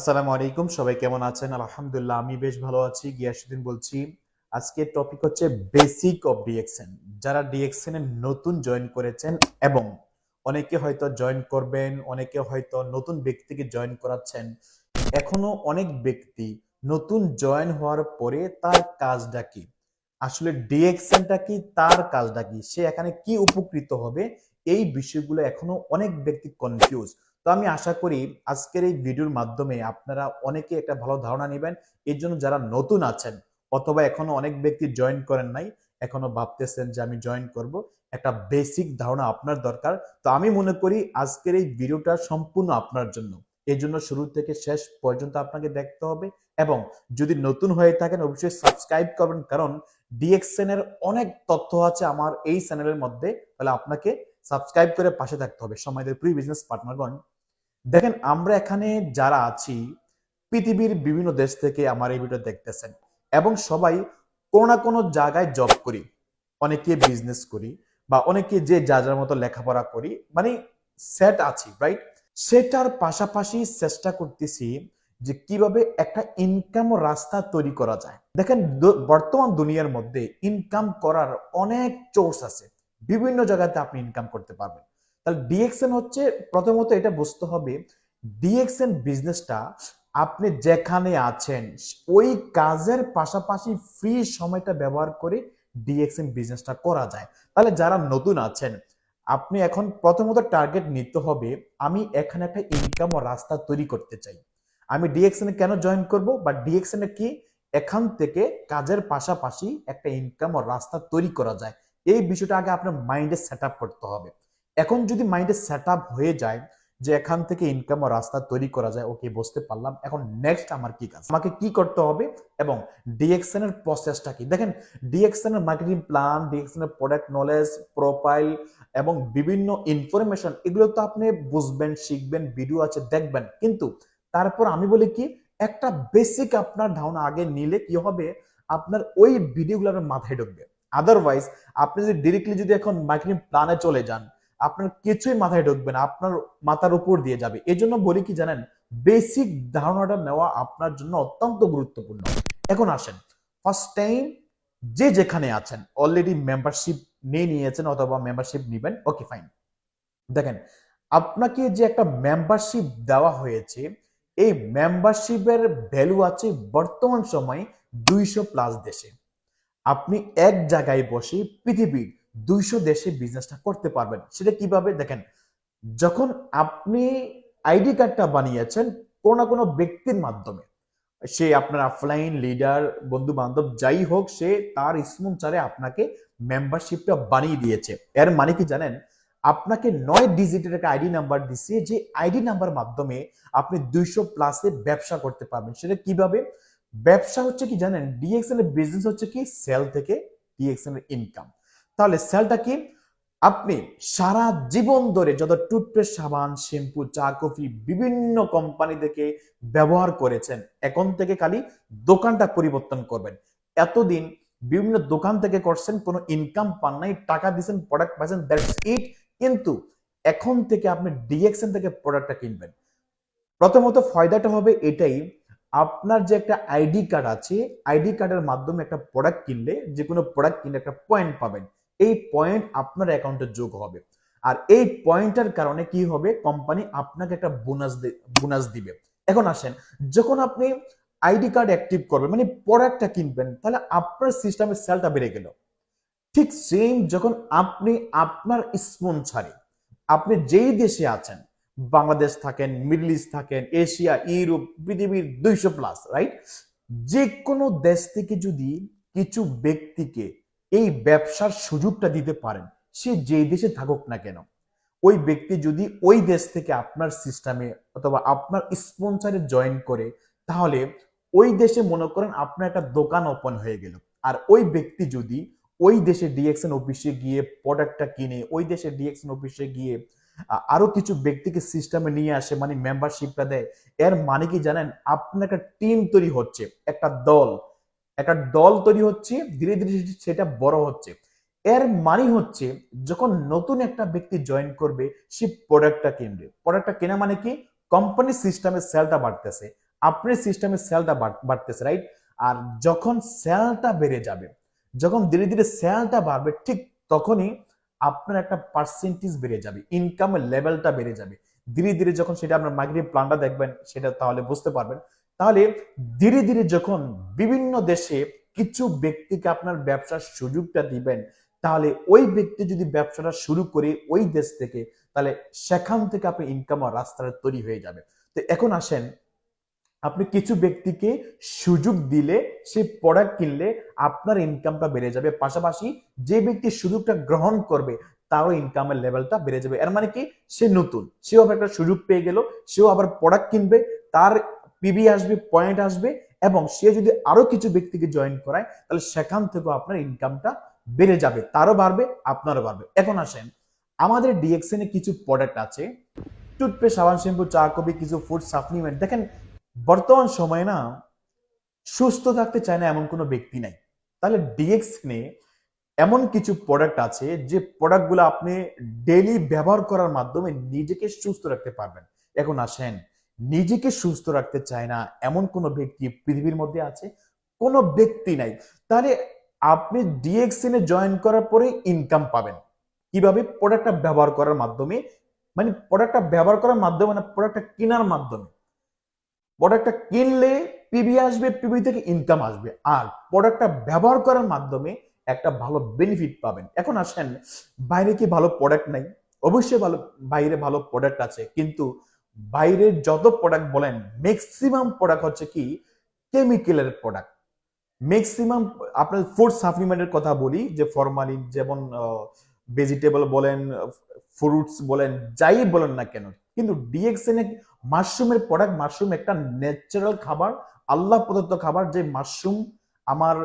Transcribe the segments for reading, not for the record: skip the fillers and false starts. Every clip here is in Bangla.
আসসালামু আলাইকুম, সবাই কেমন আছেন? আলহামদুলিল্লাহ, আমি বেশ ভালো আছি। গিয়াসউদ্দিন বলছি। আজকের টপিক হচ্ছে বেসিক অফ ডিএক্সএন। যারা ডিএক্সএন এ নতুন জয়েন করেছেন এবং অনেকে হয়তো জয়েন করবেন, অনেকে হয়তো নতুন ব্যক্তিকে জয়েন করাচ্ছেন। এখনো অনেক ব্যক্তি নতুন জয়েন হওয়ার পরে তার কাজটা কি, আসলে ডিএক্সএনটা কি, তার কাজটা কি, সে এখানে কি উপকৃত হবে, এই বিষয়গুলো এখনো অনেক ব্যক্তি কনফিউজ। তো আমি আশা করি আজকের এই ভিডিওর মাধ্যমে আপনারা অনেকে একটা ভালো ধারণা নেবেন। এর জন্য যারা নতুন আছেন অথবা এখনো অনেক ব্যক্তি জয়েন করেন নাই, এখনো ভাবতেছেন যে আমি জয়েন করব, একটা বেসিক ধারণা আপনার দরকার। তো আমি মনে করি আজকের এই ভিডিওটা সম্পূর্ণ আপনার জন্য। এই জন্য শুরু থেকে শেষ পর্যন্ত আপনাকে দেখতে হবে এবং যদি নতুন হয়ে থাকেন অবশ্যই সাবস্ক্রাইব করবেন, কারণ ডিএক্সএন এর অনেক তথ্য আছে আমার এই চ্যানেলের মধ্যে। তাহলে আপনাকে সাবস্ক্রাইব করে পাশে থাকতে হবে। সময়ের প্রি বিজনেস পার্টনারগণ, দেখেন আমরা এখানে যারা আছি পৃথিবীর বিভিন্ন দেশ থেকে আমার এই ভিডিও দেখতেছেন এবং সবাই কোনো না কোনো জায়গায় জব করি, অনেকে বিজনেস করি বা অনেকে যে যা যার মতো লেখাপড়া করি, মানে সেট আছি, রাইট? সেটার পাশাপাশি চেষ্টা করতেছি যে কিভাবে একটা ইনকাম রাস্তা তৈরি করা যায়। দেখেন বর্তমান দুনিয়ার মধ্যে ইনকাম করার অনেক সোর্স আছে, বিভিন্ন জায়গাতে আপনি ইনকাম করতে পারবেন। তাহলে ডিএক্সএন হচ্ছে, প্রথমত এটা বুঝতে হবে ডিএক্সএন বিজনেসটা আপনি যেখানে আছেন ওই কাজের পাশাপাশি ফ্রি সময়টা ব্যবহার করে ডিএক্সএন বিজনেসটা করা যায়। তাহলে যারা নতুন আছেন আপনি এখন প্রথমত টার্গেট নিতে হবে, আমি এখানে একটা ইনকাম ও রাস্তা তৈরি করতে চাই। আমি ডিএক্সএন কেন জয়েন করব বা ডিএক্সএন কি এখান থেকে কাজের পাশাপাশি একটা ইনকাম ও রাস্তা তৈরি করা যায়, এই বিষয়টা আগে আপনার মাইন্ডে সেট আপ করতে হবে। এখন যদি মাইন্ডে সেট আপ হয়ে যায় যে এখান থেকে ইনকাম ও রাস্তা তৈরি করা যায়, ওকে বুঝতে পারলাম, এখন নেক্সট আমার কি কাজ, আমাকে কি করতে হবে এবং ডিএক্সএন এর প্রসেসটা কি। দেখেন ডিএক্সএন এর মার্কেটিং প্ল্যান, ডিএক্সএন এর প্রোডাক্ট নলেজ, প্রোফাইল এবং বিভিন্ন ইনফরমেশন, এগুলো তো আপনি বুঝবেন, শিখবেন, ভিডিও আছে দেখবেন, কিন্তু তারপর আমি বলি কি একটা বেসিক আপনার ধারণা আগে নিলে কি হবে, আপনার ওই ভিডিওগুলো আপনার মাথায় ঢুকবে। আদারওয়াইজ আপনি যদি ডিরেক্টলি যদি এখন মার্কেটিং প্ল্যানে চলে যান, আপনার কিছুই মাথায় ঢুকবে না, আপনার মাথার উপর দিয়ে যাবে। এই জন্য বলি কি জানেন, বেসিক ধারণাটা নেওয়া আপনার জন্য অত্যন্ত গুরুত্বপূর্ণ। এখন আসেন, ফার্স্ট টাইম যে যেখানে আছেন অলরেডি মেম্বারশিপ নিয়ে নিয়েছেন অথবা মেম্বারশিপ নেবেন, ওকে ফাইন। দেখেন আপনাকে যে একটা মেম্বারশিপ দেওয়া হয়েছে, এই মেম্বারশিপের ভ্যালু আছে বর্তমান সময়ে 200+ দেশে। আপনি এক জায়গায় বসে পৃথিবীর 200 দেশে বিজনেসটা করতে পারবেন। সেটা কিভাবে দেখেন, যখন আপনি আইডি কার্ডটা বানিয়েছেন কোনো না কোনো ব্যক্তির মাধ্যমে, সে আপনার অফলাইন লিডার, বন্ধু বান্ধব যাই হোক, সে তার স্পন্সরে আপনাকে মেম্বারশিপটা বানিয়ে দিয়েছে। এর মানে কি জানেন, আপনাকে 9 ডিজিটের একটা আইডি নাম্বার দিচ্ছে, যে আইডি নাম্বার মাধ্যমে আপনি 200+ ব্যবসা করতে পারবেন। সেটা কিভাবে? ব্যবসা হচ্ছে কি জানেন, ডিএক্সএল এর বিজনেস হচ্ছে কি সেল থেকে ডিএক্সএল এর ইনকাম। তাহলে সেলটা কি, আপনি সারা জীবন ধরে যত টুথপেস্ট, সাবান, শ্যাম্পু, চা, কফি বিভিন্ন কোম্পানি থেকে ব্যবহার করেছেন, এখন থেকে খালি দোকানটা পরিবর্তন করবেন। এতদিন বিভিন্ন দোকান থেকে করছেন, কোনো ইনকাম পান নাই, টাকা দিয়েছেন, প্রোডাক্ট পাচ্ছেন, দ্যাটস ইট। কিন্তু এখন থেকে আপনি ডিএক্সএন থেকে প্রোডাক্টটা কিনবেন। প্রথমত ফায়দাটা হবে এটাই, আপনার যে একটা আইডি কার্ড আছে, আইডি কার্ডের মাধ্যমে একটা প্রোডাক্ট কিনলে, যে কোনো প্রোডাক্ট কিনলে একটা পয়েন্ট পাবেন। এই পয়েন্ট আপনার অ্যাকাউন্টে যোগ হবে, আর এই পয়েন্টের কারণে কি হবে, কোম্পানি আপনাকে একটা বোনাস দিবে। এখন আসেন, যখন আপনি আইডি কার্ড অ্যাক্টিভ করবেন মানে প্রোডাক্টটা কিনবেন, তাহলে আপনার সিস্টেমের সেলটা বেড়ে গেল। ঠিক সেম যখন আপনি আপনার স্পন্সরে আপনি যেই দেশে আছেন, বাংলাদেশ থাকেন, মিডল ইস্ট থাকেন, এশিয়া, ইউরোপ, পৃথিবীর 200+, রাইট? যে কোনো দেশ থেকে যদি কিছু ব্যক্তিকে এই ব্যবসার সুযোগটা দিতে পারেন, সে যেই দেশে থাকুক না কেন, ওই ব্যক্তি যদি ওই দেশ থেকে আপনার সিস্টেমে অথবা আপনার স্পন্সরে জয়েন করে, তাহলে ওই দেশে মনে করেন আপনার একটা দোকান ওপেন হয়ে গেল। আর ওই ব্যক্তি যদি ওই দেশে ডিএক্সএন অফিসে গিয়ে প্রোডাক্টটা কিনে, ওই দেশে ডিএক্সএন অফিসে গিয়ে আরো কিছু ব্যক্তিকে সিস্টেমে নিয়ে আসে, মানে মেম্বারশিপটা দেয়, এর মানে কি জানেন, আপনার একটা টিম তৈরি হচ্ছে, একটা দল তৈরি হচ্ছে, ধীরে ধীরে সেটা বড় হচ্ছে। এর মানে হচ্ছে যখন নতুন একটা ব্যক্তি জয়েন করবে, সে প্রোডাক্টটা কিনবে। প্রোডাক্টটা কেনা মানে কি, কোম্পানি সিস্টেমে সেলটা বাড়তেছে, আপনার সিস্টেমে সেলটা বাড়তেছে, রাইট? আর যখন সেলটা বেড়ে যাবে, যখন ধীরে ধীরে সেলটা বাড়বে, ঠিক তখনই আপনার একটা পার্সেন্টেজ বেড়ে যাবে, ইনকামের লেভেলটা বেড়ে যাবে ধীরে ধীরে। যখন সেটা আপনার মার্কেটিং প্ল্যানটা দেখবেন, সেটা তাহলে বুঝতে পারবেন। তাহলে ধীরে ধীরে যখন বিভিন্ন দেশে কিছু ব্যক্তিকে আপনার ব্যবসার সুযোগটা দিবেন, তাহলে ওই ব্যক্তি যদি ব্যবসাটা শুরু করে ওই দেশ থেকে, তাহলে সেখান থেকে আপনার ইনকাম আর রাস্তাটা তৈরি হয়ে যাবে। তো এখন আসেন, আপনি কিছু ব্যক্তিকে সুযোগ দিলে, সেই প্রোডাক্ট কিনলে আপনার ইনকামটা বেড়ে যাবে, পাশাপাশি যে ব্যক্তি সুযোগটা গ্রহণ করবে তারও ইনকামের লেভেলটা বেড়ে যাবে। এর মানে কি, সে নতুন, সেও আবার একটা সুযোগ পেয়ে গেল, সেও আবার প্রোডাক্ট কিনবে, তার পিবি আসবে, পয়েন্ট আসবে, এবং সে যদি আরো কিছু ব্যক্তিকে জয়েন করায়, তাহলে সেখান থেকেও আপনার ইনকামটা বেড়ে যাবে, তারও বাড়বে, আপনারও বাড়বে। এখন আসেন, আমাদের ডিএক্সএন এ কিছু প্রোডাক্ট আছে, টুথপেস্ট, সাবান, শ্যাম্পু, চা, কফি, কিছু ফুড সাপ্লিমেন্ট। দেখেন, বর্তমান সময়ে না সুস্থ থাকতে চায় না এমন কোনো ব্যক্তি নাই। তাহলে ডিএক্সএনে এমন কিছু প্রোডাক্ট আছে যে প্রোডাক্টগুলো আপনি ডেইলি ব্যবহার করার মাধ্যমে নিজেকে সুস্থ রাখতে পারবেন। এখন আসেন, নিজেকে সুস্থ রাখতে চায় না এমন কোনো ব্যক্তি পৃথিবীর মধ্যে আছে? কোনো ব্যক্তি নাই। তাহলে আপনি ডিএক্সএনে জয়েন করার পরে ইনকাম পাবেন কিভাবে? প্রোডাক্টটা ব্যবহার করার মাধ্যমে, মানে প্রোডাক্টটা ব্যবহার করার মাধ্যমে না, প্রোডাক্টটা কেনার মাধ্যমে। প্রোডাক্টটা কিনলে পিবি আসবে, পিবি থেকে ইনকাম আসবে, আর প্রোডাক্টটা ব্যবহার করার মাধ্যমে একটা ভালো বেনিফিট পাবেন। এখন আসেন, বাইরে কি ভালো প্রোডাক্ট নাই? অবশ্যই ভালো, বাইরে ভালো প্রোডাক্ট আছে, কিন্তু বাইরের যত প্রোডাক্ট বলেন, ম্যাক্সিমাম প্রোডাক্ট হচ্ছে কি কেমিক্যালের প্রোডাক্ট। ম্যাক্সিমাম আপনার ফুড সাপ্লিমেন্টের কথা বলি, যে ফরমালিন, যেমন ভেজিটেবল বলেন, ফ্রুটস বলেন, যাই বলেন না কেন, কিন্তু ডিএক্সএন মাশরুমের প্রোডাক্ট। মাশরুম একটা ন্যাচারাল খাবার, আল্লাহ প্রদত্ত খাবার। যে মাশরুম আমার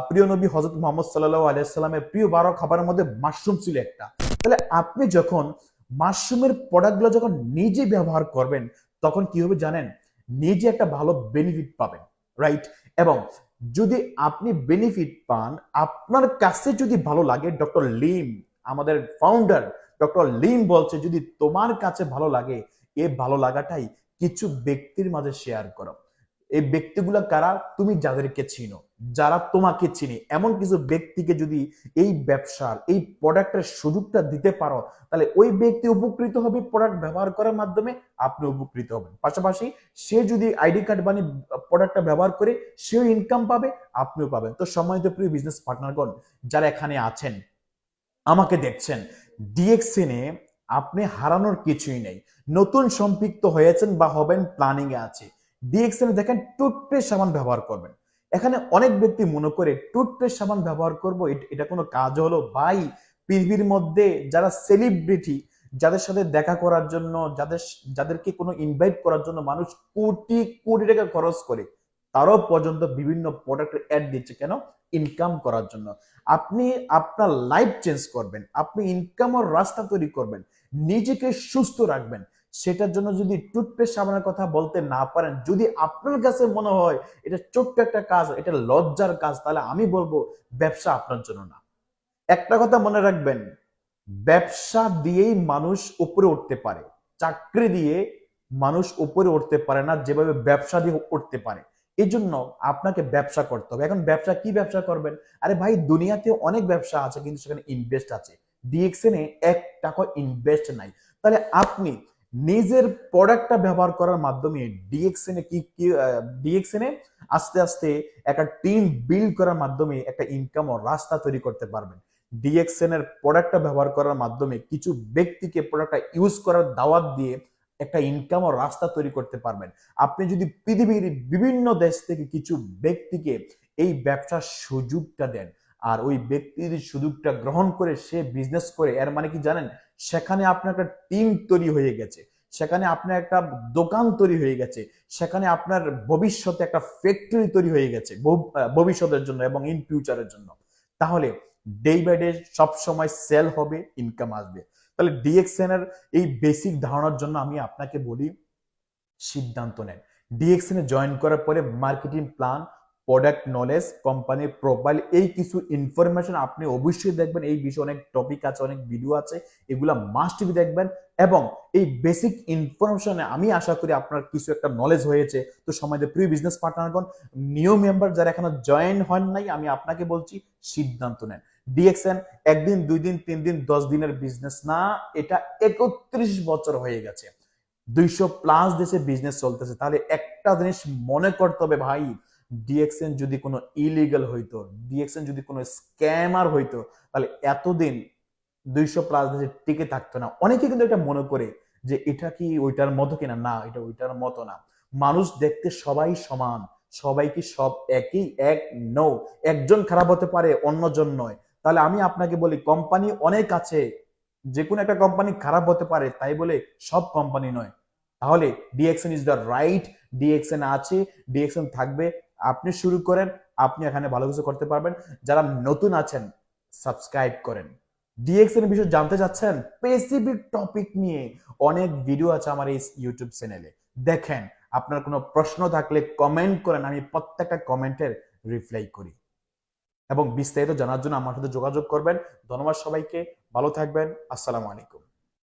প্রিয় নবী হযরত মুহাম্মদ সাল্লাল্লাহু আলাইহি সাল্লামের প্রিয় 12 খাবারের মধ্যে মাশরুম ছিল একটা। তাহলে আপনি যখন মাশরুমের প্রোডাক্টগুলো যখন নিজে ব্যবহার করবেন, তখন কি হবে জানেন? নিজে একটা ভালো বেনিফিট পাবেন, রাইট? এবং যদি আপনি বেনিফিট পান, আপনার কাছে যদি ভালো লাগে, ডক্টর লিম, আমাদের ফাউন্ডার ডক্টর লিম বলছে, যদি তোমার কাছে ভালো লাগে, এই ভালো লাগাটাই কিছু ব্যক্তির মাঝে শেয়ার করো। এই ব্যক্তিগুলো কারা? তুমি যাদেরকে চিনো, যারা তোমাকে চিনি, এমন কিছু ব্যক্তিকে যদি এই ব্যবসার, এই প্রোডাক্টের সুযোগটা দিতে পারো, তাহলে ওই ব্যক্তি উপকৃত হবে প্রোডাক্ট ব্যবহার করার মাধ্যমে, আপনি উপকৃত হবেন। পাশাপাশি সে যদি আইডি কার্ড বানিয়ে প্রোডাক্টটা ব্যবহার করে সেও ইনকাম পাবে, আপনিও পাবেন। তো সম্মানিত প্রিয় বিজনেস পার্টনারগণ, যারা এখানে আছেন, আমাকে দেখছেন, ডিএক্সএনে আপনি হারানোর কিছুই নেই। নতুন সম্পৃক্ত হয়েছেন বা হবেন, প্ল্যানিং এ আছে, ডিএক্সএনে দেখেন টুথপেস্ট সাবান ব্যবহার করবেন। এখানে অনেক ব্যক্তি মনে করে টুথপেস্ট সাবান ব্যবহার করব, এটা কোনো কাজ হলো? ভাই, পৃথিবীর মধ্যে যারা সেলিব্রিটি, যাদের সাথে দেখা করার জন্য, যাদেরকে কোনো ইনভাইট করার জন্য মানুষ কোটি কোটি টাকা খরচ করে, তারাও পর্যন্ত বিভিন্ন প্রোডাক্টের অ্যাড দিচ্ছে, কেন? ইনকাম করার জন্য। আপনি আপনার লাইফ চেঞ্জ করবেন, আপনি ইনকামের রাস্তা তৈরি করবেন, নিজেকে সুস্থ রাখবেন, সেটার জন্য যদি টুথপেস্ট সাবানের কথা বলতে না পারেন, যদি আপনার কাছে মনে হয় এটা ছোট্ট একটা কাজ, এটা লজ্জার কাজ, তাহলে আমি বলবো ব্যবসা আপনার জন্য না। একটা কথা মনে রাখবেন, ব্যবসা দিয়েই মানুষ উপরে উঠতে পারে, চাকরি দিয়ে মানুষ উপরে উঠতে পারে না, যেভাবে ব্যবসা দিয়ে উঠতে পারে। এই জন্য আপনাকে ব্যবসা করতে হবে। এখন ব্যবসা, কি ব্যবসা করবেন? আরে ভাই, দুনিয়াতে অনেক ব্যবসা আছে, কিন্তু সেখানে ইনভেস্ট আছে। ডিএক্সএন এ 1 টাকা ইনভেস্ট নাই। তাহলে আপনি নিজের প্রোডাক্টটা ব্যবহার করার মাধ্যমে ডিএক্সএন এ ডিএক্সএন এ আস্তে আস্তে একটা টিম বিল্ড করার মাধ্যমে একটা ইনকাম ও রাস্তা তৈরি করতে পারবেন। ডিএক্সএন এর প্রোডাক্টটা ব্যবহার করার মাধ্যমে কিছু ব্যক্তিকে প্রোডাক্টটা ইউজ করার দাওয়াত দিয়ে একটা ইনকাম ও রাস্তা তৈরি করতে পারবেন। আপনি যদি পৃথিবীর বিভিন্ন দেশ থেকে কিছু ব্যক্তিকে এই ব্যবসার সুযোগটা দেন, আর ওই ব্যক্তি যদি সুযোগটা গ্রহণ করে সে বিজনেস করে, এর মানে কি জানেন? সেখানে আপনার একটা টিম তৈরি হয়ে গেছে, সেখানে আপনার একটা দোকান তৈরি হয়ে গেছে, সেখানে আপনার ভবিষ্যতে একটা ফ্যাক্টরি তৈরি হয়ে গেছে ভবিষ্যতের জন্য এবং ইন ফিউচারের জন্য। তাহলে ডে বাই ডে সবসময় সেল হবে, ইনকাম আসবে। তাহলে ডিএক্সএন এর এই বেসিক ধারণার জন্য আমি আপনাকে বলি, সিদ্ধান্ত নেন। ডিএক্সএন এ জয়েন করার পরে মার্কেটিং প্ল্যান প্রোডাক্ট নলেজ, কোম্পানির প্রোফাইল, এই কিছু ইনফরমেশন আপনি অবশ্যই দেখবেন। এই বিষয়ে অনেক টপিক আছে, অনেক ভিডিও আছে, এগুলা মাস্ট বি দেখবেন। এবং এই বেসিক ইনফরমেশনে আমি আশা করি আপনার কিছু একটা নলেজ হয়েছে। তো সময় দিয়ে প্রিয় বিজনেস পার্টনারগণ, নিউ মেম্বার যারা এখনো জয়েন হন নাই, আমি আপনাকে বলছি সিদ্ধান্ত নেন। ডিএক্সএন একদিন, 2 দিন, 3 দিন, 10 দিনের বিজনেস না, এটা 31 বছর হয়ে গেছে। 200+ দেশে বিজনেস চলতেছে। তাহলে একটা জিনিস মনে করতে হবে ভাই, ডিএক্সএন যদি কোনো ইলিগাল হইতো, ডিএক্সএন যদি কোনো স্ক্যামার হইতো, তাহলে এতদিন 200+ দেশে টিকে থাকতো না। অনেকে কিন্তু এটা মনে করে যে এটা কি ওইটার মতো কিনা, না এটা ওইটার মতো না। মানুষ দেখতে সবাই সমান, সবাই কি সব একই? এক নো, একজন খারাপ হতে পারে, অন্যজন নয়। তাহলে আমি আপনাকে বলি, কোম্পানি অনেক আছে, যে কোনো একটা কোম্পানি খারাপ হতে পারে, তাই বলে সব কোম্পানি নয়। তাহলে DXN is the right, DXN আছে, ডিএক্সএন থাকবে। আপনি শুরু করেন, আপনি এখানে ভালো কিছু করতে পারবেন। যারা নতুন আছেন, সাবস্ক্রাইব করেন। ডিএক্সএন বিষয়ে জানতে চাচ্ছেন, স্পেসিফিক টপিক নিয়ে অনেক ভিডিও আছে আমার এই ইউটিউব চ্যানেলে, দেখেন। আপনার কোনো প্রশ্ন থাকলে কমেন্ট করেন, আমি প্রত্যেকটা কমেন্টের রিপ্লাই করি। এবং বিস্তারিত জানার জন্য আমার সাথে যোগাযোগ করবেন। ধন্যবাদ সবাইকে, ভালো থাকবেন। আসসালামু আলাইকুম।